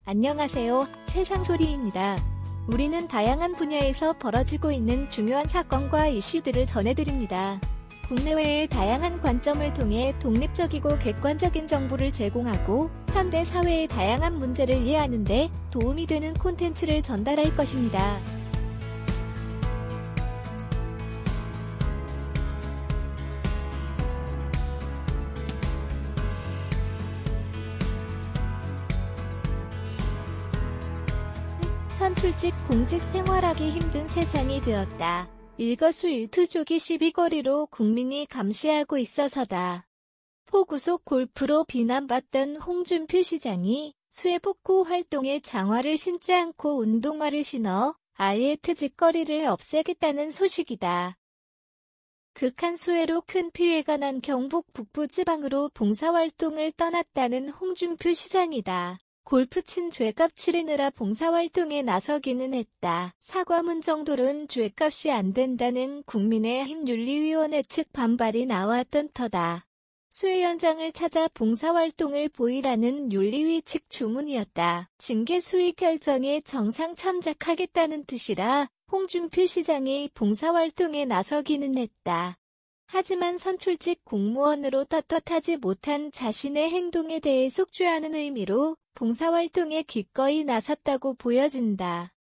안녕하세요. 세상소리입니다. 우리는 다양한 분야에서 벌어지고 있는 중요한 사건과 이슈들을 전해드립니다. 국내외의 다양한 관점을 통해 독립적이고 객관적인 정보를 제공하고 현대 사회의 다양한 문제를 이해하는 데 도움이 되는 콘텐츠를 전달할 것입니다. 선출직 공직 생활하기 힘든 세상이 되었다. 일거수일투족이 시비거리로 국민이 감시하고 있어서다. 포구속 골프로 비난받던 홍준표 시장이 수해 복구 활동에 장화를 신지 않고 운동화를 신어 아예 트집거리를 없애겠다는 소식이다. 극한 수해로 큰 피해가 난 경북 북부지방으로 봉사활동을 떠났다는 홍준표 시장이다. 골프 친 죗값 치르느라 봉사활동에 나서기는 했다. 사과문 정도로는 죗값이 안 된다는 국민의힘 윤리위원회 측 반발이 나왔던 터다. 수해 현장을 찾아 봉사활동을 보이라는 윤리위 측 주문이었다. 징계 수위 결정에 정상 참작하겠다는 뜻이라 홍준표 시장이 봉사활동에 나서기는 했다. 하지만 선출직 공무원으로 떳떳하지 못한 자신의 행동에 대해 속죄하는 의미로 봉사활동에 기꺼이 나섰다고 보여진다.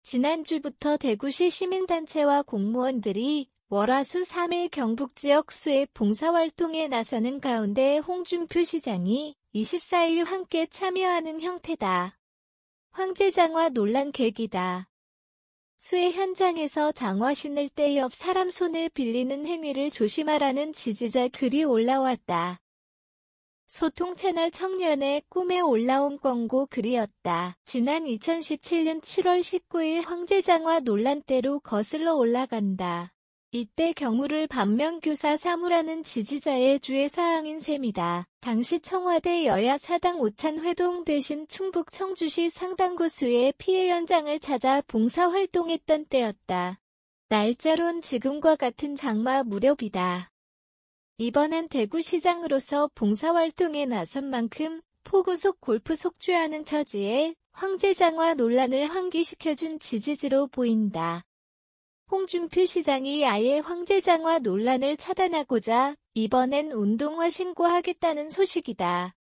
지난주부터 대구시 시민단체와 공무원들이 월화수 3일 경북 지역 수해 봉사활동에 나서는 가운데 홍준표 시장이 24일 함께 참여하는 형태다. 황제장화 논란 계기다. 수해 현장에서 장화 신을 때 옆 사람 손을 빌리는 행위를 조심하라는 지지자 글이 올라왔다. 소통 채널 청년의 꿈에 올라온 광고 글이었다. 지난 2017년 7월 19일 황제장화 논란 때로 거슬러 올라간다. 이때 경우를 반면교사 삼으라는 지지자의 주의 사항인 셈이다. 당시 청와대 여야 사당 오찬 회동 대신 충북 청주시 상당구 수해 피해 현장을 찾아 봉사활동했던 때였다. 날짜론 지금과 같은 장마 무렵이다. 이번엔 대구시장으로서 봉사활동에 나선 만큼 포구속 골프 속죄하는 처지에 황제장화 논란을 환기시켜준 지지지로 보인다. 홍준표 시장이 아예 황제장화 논란을 차단하고자 이번엔 운동화 신고하겠다는 소식이다.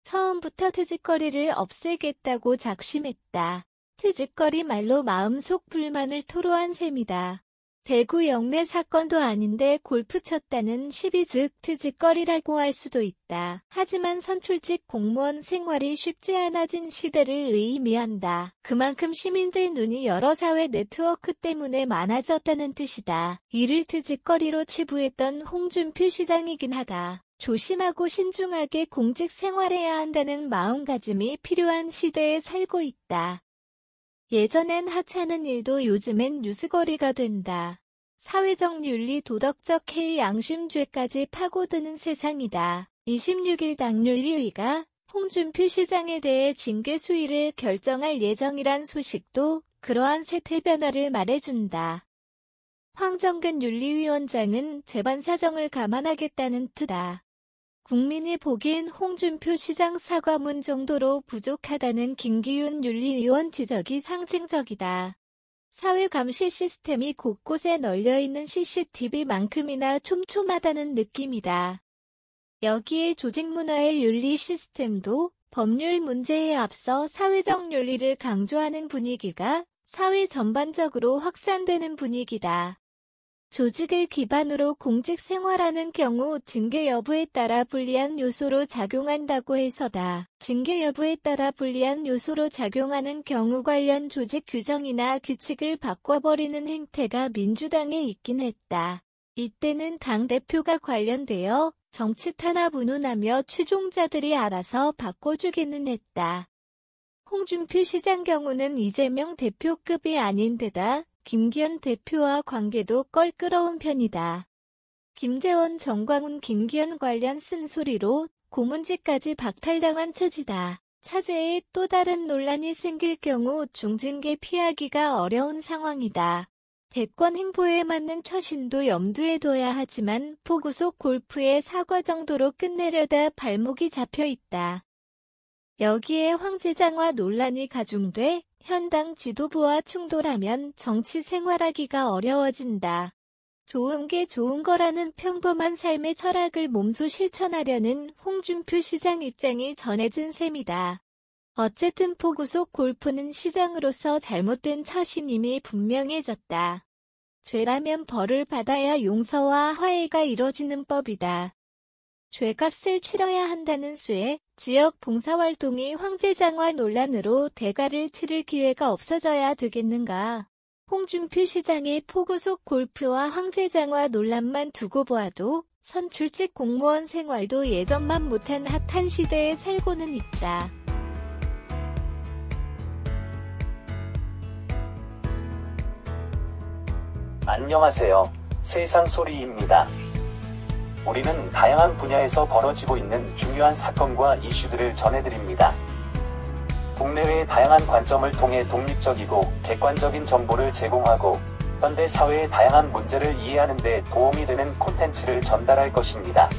처음부터 트집거리를 없애겠다고 작심했다. 트집거리 말로 마음속 불만을 토로한 셈이다. 대구 영내 사건도 아닌데 골프 쳤다는 시비 즉 트집거리라고 할 수도 있다. 하지만 선출직 공무원 생활이 쉽지 않아진 시대를 의미한다. 그만큼 시민들 눈이 여러 사회 네트워크 때문에 많아졌다는 뜻이다. 이를 트집거리로 치부했던 홍준표 시장이긴 하다. 조심하고 신중하게 공직 생활해야 한다는 마음가짐이 필요한 시대에 살고 있다. 예전엔 하찮은 일도 요즘엔 뉴스거리가 된다. 사회적 윤리 도덕적 해이 양심죄까지 파고드는 세상이다. 26일 당윤리위가 홍준표 시장에 대해 징계 수위를 결정할 예정이란 소식도 그러한 세태 변화를 말해준다. 황정근 윤리위원장은 재반 사정을 감안하겠다는 투다. 국민이 보기엔 홍준표 시장 사과문 정도로 부족하다는 김기훈 윤리위원 지적이 상징적이다. 사회 감시 시스템이 곳곳에 널려있는 CCTV만큼이나 촘촘하다는 느낌이다. 여기에 조직 문화의 윤리 시스템도 법률 문제에 앞서 사회적 윤리를 강조하는 분위기가 사회 전반적으로 확산되는 분위기다. 조직을 기반으로 공직 생활하는 경우 징계 여부에 따라 불리한 요소로 작용한다고 해서다. 징계 여부에 따라 불리한 요소로 작용하는 경우 관련 조직 규정이나 규칙을 바꿔버리는 행태가 민주당에 있긴 했다. 이때는 당대표가 관련되어 정치 탄압 운운하며 추종자들이 알아서 바꿔주기는 했다. 홍준표 시장 경우는 이재명 대표급이 아닌 데다 김기현 대표와 관계도 껄끄러운 편이다. 김재원 정광훈 김기현 관련 쓴소리로 고문직까지 박탈당한 처지다. 차제에 또 다른 논란이 생길 경우 중징계 피하기가 어려운 상황이다. 대권 행보에 맞는 처신도 염두에 둬야 하지만 포구속 골프의 사과 정도로 끝내려다 발목이 잡혀 있다. 여기에 황제장화 논란이 가중돼 현당 지도부와 충돌하면 정치 생활하기가 어려워진다. 좋은 게 좋은 거라는 평범한 삶의 철학을 몸소 실천하려는 홍준표 시장 입장이 전해진 셈이다. 어쨌든 포구속 골프는 시장으로서 잘못된 처신임이 이미 분명해졌다. 죄라면 벌을 받아야 용서와 화해가 이뤄지는 법이다. 죄값을 치러야 한다는 수에 지역 봉사활동이 황제장화 논란으로 대가를 치를 기회가 없어져야 되겠는가. 홍준표 시장의 포구속 골프와 황제장화 논란만 두고 보아도 선출직 공무원 생활도 예전만 못한 핫한 시대에 살고는 있다. 안녕하세요. 세상소리입니다. 우리는 다양한 분야에서 벌어지고 있는 중요한 사건과 이슈들을 전해드립니다. 국내외의 다양한 관점을 통해 독립적이고 객관적인 정보를 제공하고 현대 사회의 다양한 문제를 이해하는 데 도움이 되는 콘텐츠를 전달할 것입니다.